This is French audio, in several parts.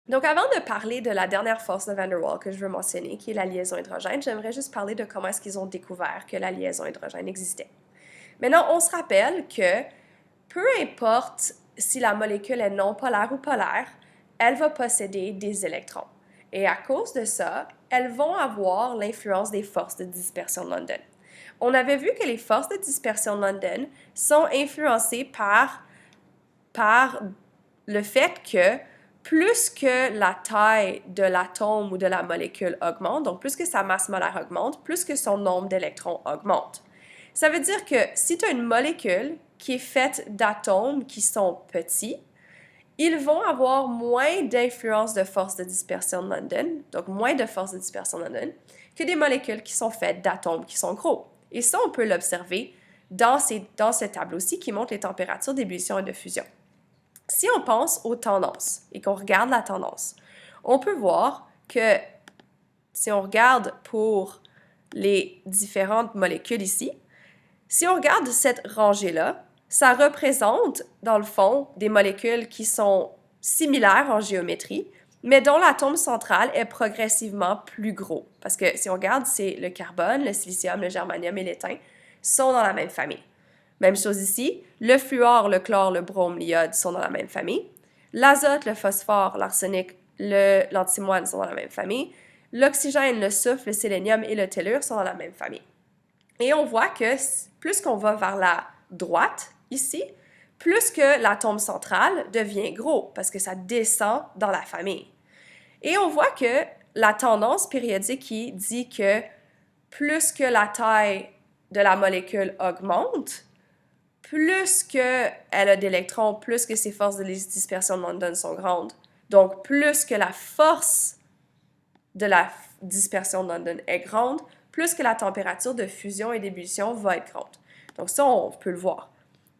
Donc, avant de parler de la dernière force de Van der Waals que je veux mentionner, qui est la liaison hydrogène, j'aimerais juste parler de comment est-ce qu'ils ont découvert que la liaison hydrogène existait. Maintenant, on se rappelle que peu importe si la molécule est non polaire ou polaire, elle va posséder des électrons. Et à cause de ça, elles vont avoir l'influence des forces de dispersion de London. On avait vu que les forces de dispersion de London sont influencées par le fait que plus que la taille de l'atome ou de la molécule augmente, donc plus que sa masse molaire augmente, plus que son nombre d'électrons augmente. Ça veut dire que si tu as une molécule qui est faite d'atomes qui sont petits, ils vont avoir moins d'influence de force de dispersion de London, donc moins de force de dispersion de London, que des molécules qui sont faites d'atomes qui sont gros. Et ça, on peut l'observer dans ce tableau-ci qui montre les températures d'ébullition et de fusion. Si on pense aux tendances et qu'on regarde la tendance, on peut voir que si on regarde pour les différentes molécules ici, si on regarde cette rangée-là, ça représente, dans le fond, des molécules qui sont similaires en géométrie, mais dont l'atome central est progressivement plus gros. Parce que si on regarde, c'est le carbone, le silicium, le germanium et l'étain sont dans la même famille. Même chose ici, le fluor, le chlore, le brome, l'iode sont dans la même famille. L'azote, le phosphore, l'arsenic, l'antimoine sont dans la même famille. L'oxygène, le soufre, le sélénium et le tellure sont dans la même famille. Et on voit que plus qu'on va vers la droite, ici, plus que l'atome central devient gros, parce que ça descend dans la famille. Et on voit que la tendance périodique qui dit que plus que la taille de la molécule augmente, plus qu'elle a d'électrons, plus que ses forces de dispersion de London sont grandes. Donc, plus que la force de la dispersion de London est grande, plus que la température de fusion et d'ébullition va être grande. Donc ça, on peut le voir.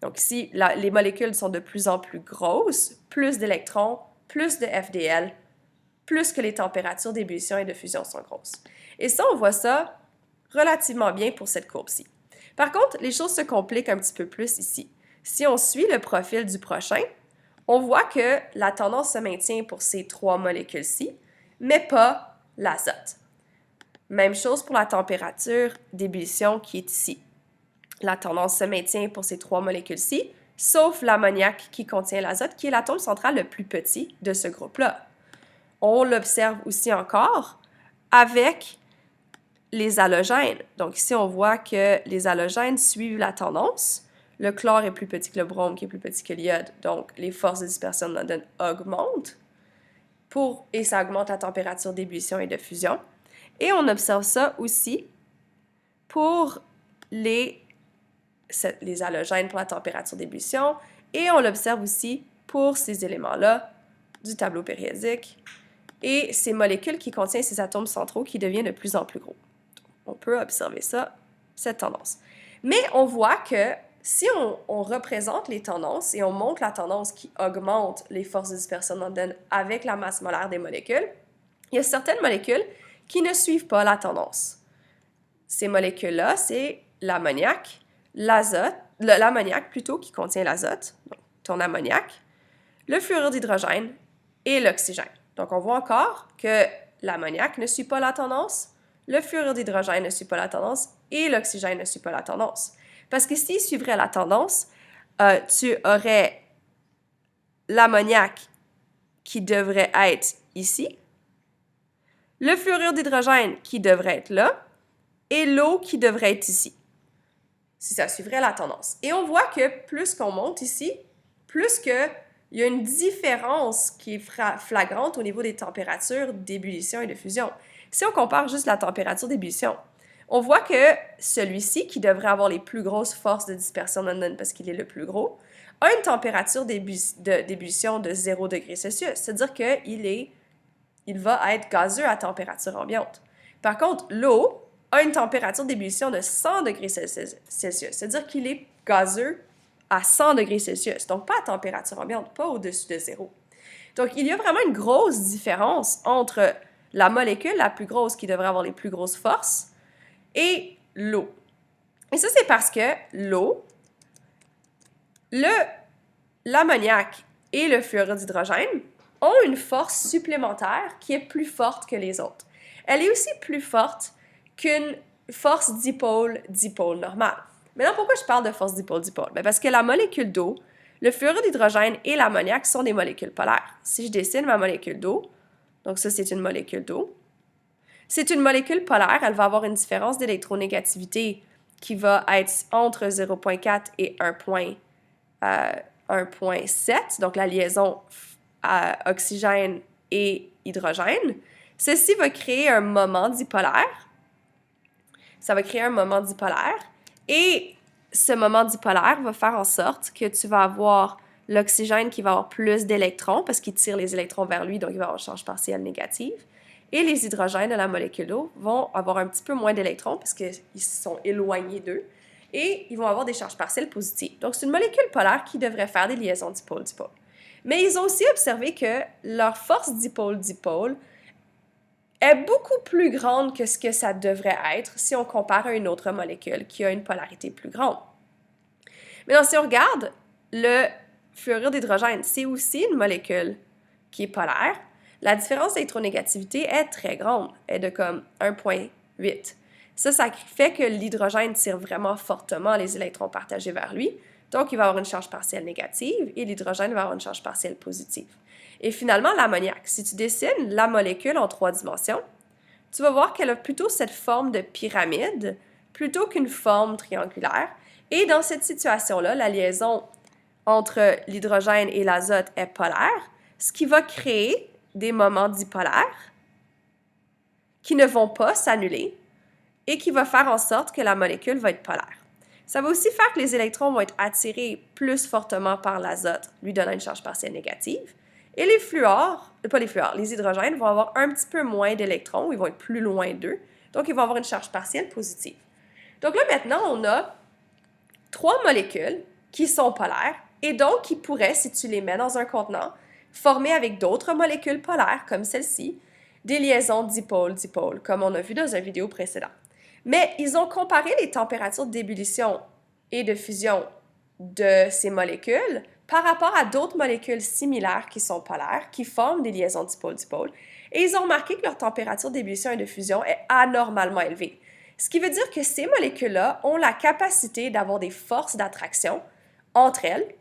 Donc ici, les molécules sont de plus en plus grosses, plus d'électrons, plus de FDL, plus que les températures d'ébullition et de fusion sont grosses. Et ça, on voit ça relativement bien pour cette courbe-ci. Par contre, les choses se compliquent un petit peu plus ici. Si on suit le profil du prochain, on voit que la tendance se maintient pour ces trois molécules-ci, mais pas l'azote. Même chose pour la température d'ébullition qui est ici. La tendance se maintient pour ces trois molécules-ci, sauf l'ammoniac qui contient l'azote, qui est l'atome central le plus petit de ce groupe-là. On l'observe aussi encore avec les halogènes. Donc ici, on voit que les halogènes suivent la tendance. Le chlore est plus petit que le brome, qui est plus petit que l'iode. Donc, les forces de dispersion de London augmentent et ça augmente la température d'ébullition et de fusion. Et on observe ça aussi pour les halogènes pour la température d'ébullition. Et on l'observe aussi pour ces éléments-là du tableau périodique et ces molécules qui contiennent ces atomes centraux qui deviennent de plus en plus gros. On peut observer ça, cette tendance. Mais on voit que si on représente les tendances et on montre la tendance qui augmente les forces de dispersion de London avec la masse molaire des molécules, il y a certaines molécules qui ne suivent pas la tendance. Ces molécules-là, c'est l'ammoniac, l'ammoniac plutôt qui contient l'azote, donc ton ammoniac, le fluorure d'hydrogène et l'oxygène. Donc on voit encore que l'ammoniac ne suit pas la tendance, le fluorure d'hydrogène ne suit pas la tendance et l'oxygène ne suit pas la tendance. Parce que s'il suivrait la tendance, tu aurais l'ammoniac qui devrait être ici, le fluorure d'hydrogène qui devrait être là, et l'eau qui devrait être ici, si ça suivrait la tendance. Et on voit que plus qu'on monte ici, plus qu'il y a une différence qui est flagrante au niveau des températures d'ébullition et de fusion. Si on compare juste la température d'ébullition, on voit que celui-ci, qui devrait avoir les plus grosses forces de dispersion de London parce qu'il est le plus gros, a une température d'ébullition de 0 degré Celsius. C'est-à-dire qu'il va être gazeux à température ambiante. Par contre, l'eau a une température d'ébullition de 100 degrés Celsius. C'est-à-dire qu'il est gazeux à 100 degrés Celsius, donc pas à température ambiante, pas au-dessus de 0. Donc, il y a vraiment une grosse différence entre la molécule la plus grosse qui devrait avoir les plus grosses forces et l'eau. Et ça, c'est parce que l'eau, l'ammoniac et le fluorure d'hydrogène ont une force supplémentaire qui est plus forte que les autres. Elle est aussi plus forte qu'une force dipôle-dipôle normale. Maintenant, pourquoi je parle de force dipôle-dipôle? Bien, parce que la molécule d'eau, le fluorure d'hydrogène et l'ammoniac sont des molécules polaires. Si je dessine ma molécule d'eau, donc ça, c'est une molécule d'eau. C'est une molécule polaire, elle va avoir une différence d'électronégativité qui va être entre 0,4 et 1,7, donc la liaison oxygène et hydrogène. Ceci va créer un moment dipolaire. Ça va créer un moment dipolaire et ce moment dipolaire va faire en sorte que tu vas avoir l'oxygène qui va avoir plus d'électrons parce qu'il tire les électrons vers lui, donc il va avoir une charge partielle négative. Et les hydrogènes de la molécule d'eau vont avoir un petit peu moins d'électrons parce qu'ils sont éloignés d'eux et ils vont avoir des charges partielles positives. Donc, c'est une molécule polaire qui devrait faire des liaisons dipôle-dipôle. Mais ils ont aussi observé que leur force dipôle-dipôle est beaucoup plus grande que ce que ça devrait être si on compare à une autre molécule qui a une polarité plus grande. Maintenant, si on regarde le fluorure d'hydrogène, c'est aussi une molécule qui est polaire. La différence d'électronégativité est très grande, est de comme 1,8. Ça fait que l'hydrogène tire vraiment fortement les électrons partagés vers lui, donc il va avoir une charge partielle négative et l'hydrogène va avoir une charge partielle positive. Et finalement, l'ammoniac, si tu dessines la molécule en 3 dimensions, tu vas voir qu'elle a plutôt cette forme de pyramide plutôt qu'une forme triangulaire. Et dans cette situation-là, la liaison entre l'hydrogène et l'azote est polaire, ce qui va créer des moments dipolaires qui ne vont pas s'annuler et qui va faire en sorte que la molécule va être polaire. Ça va aussi faire que les électrons vont être attirés plus fortement par l'azote, lui donnant une charge partielle négative. Et les les hydrogènes vont avoir un petit peu moins d'électrons, ils vont être plus loin d'eux, donc ils vont avoir une charge partielle positive. Donc là, maintenant, on a 3 molécules qui sont polaires et donc qui pourraient, si tu les mets dans un contenant, former avec d'autres molécules polaires, comme celle-ci, des liaisons dipôle-dipôle, comme on a vu dans une vidéo précédente. Mais ils ont comparé les températures d'ébullition et de fusion de ces molécules par rapport à d'autres molécules similaires qui sont polaires, qui forment des liaisons dipôle-dipôle, et ils ont remarqué que leur température d'ébullition et de fusion est anormalement élevée. Ce qui veut dire que ces molécules-là ont la capacité d'avoir des forces d'attraction entre elles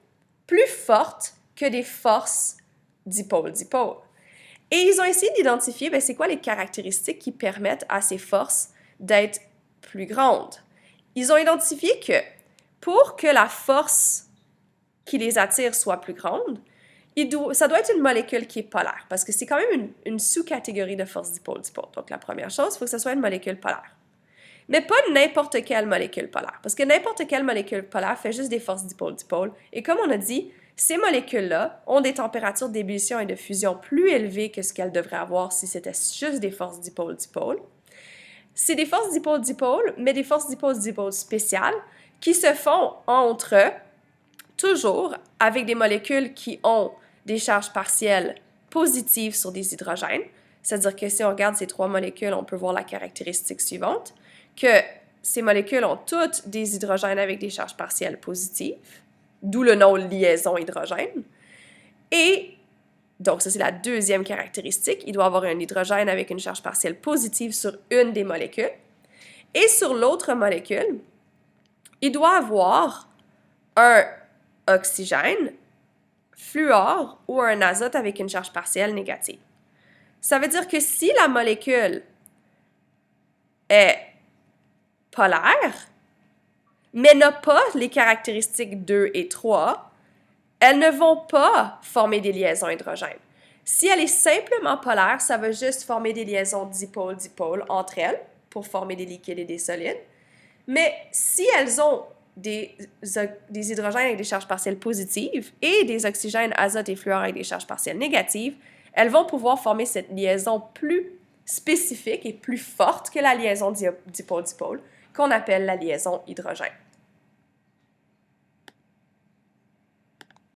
plus fortes que des forces dipôle-dipôle. Et ils ont essayé d'identifier c'est quoi les caractéristiques qui permettent à ces forces d'être plus grandes. Ils ont identifié que pour que la force qui les attire soit plus grande, ça doit être une molécule qui est polaire, parce que c'est quand même une sous-catégorie de force dipôle-dipôle. Donc la première chose, il faut que ce soit une molécule polaire. Mais pas n'importe quelle molécule polaire, parce que n'importe quelle molécule polaire fait juste des forces dipôle-dipôle. Et comme on a dit, ces molécules-là ont des températures d'ébullition et de fusion plus élevées que ce qu'elles devraient avoir si c'était juste des forces dipôle-dipôle. C'est des forces dipôle-dipôle, mais des forces dipôle-dipôle spéciales qui se font toujours avec des molécules qui ont des charges partielles positives sur des hydrogènes. C'est-à-dire que si on regarde ces 3 molécules, on peut voir la caractéristique suivante, que ces molécules ont toutes des hydrogènes avec des charges partielles positives, d'où le nom liaison hydrogène. Et donc, ça, c'est la deuxième caractéristique. Il doit avoir un hydrogène avec une charge partielle positive sur une des molécules. Et sur l'autre molécule, il doit avoir un oxygène, fluor ou un azote avec une charge partielle négative. Ça veut dire que si la molécule est polaire, mais n'a pas les caractéristiques 2 et 3, elles ne vont pas former des liaisons hydrogènes. Si elle est simplement polaire, ça va juste former des liaisons dipôle-dipôle entre elles pour former des liquides et des solides. Mais si elles ont des hydrogènes avec des charges partielles positives et des oxygènes, azote et fluor avec des charges partielles négatives, elles vont pouvoir former cette liaison plus spécifique et plus forte que la liaison dipôle-dipôle, qu'on appelle la liaison hydrogène.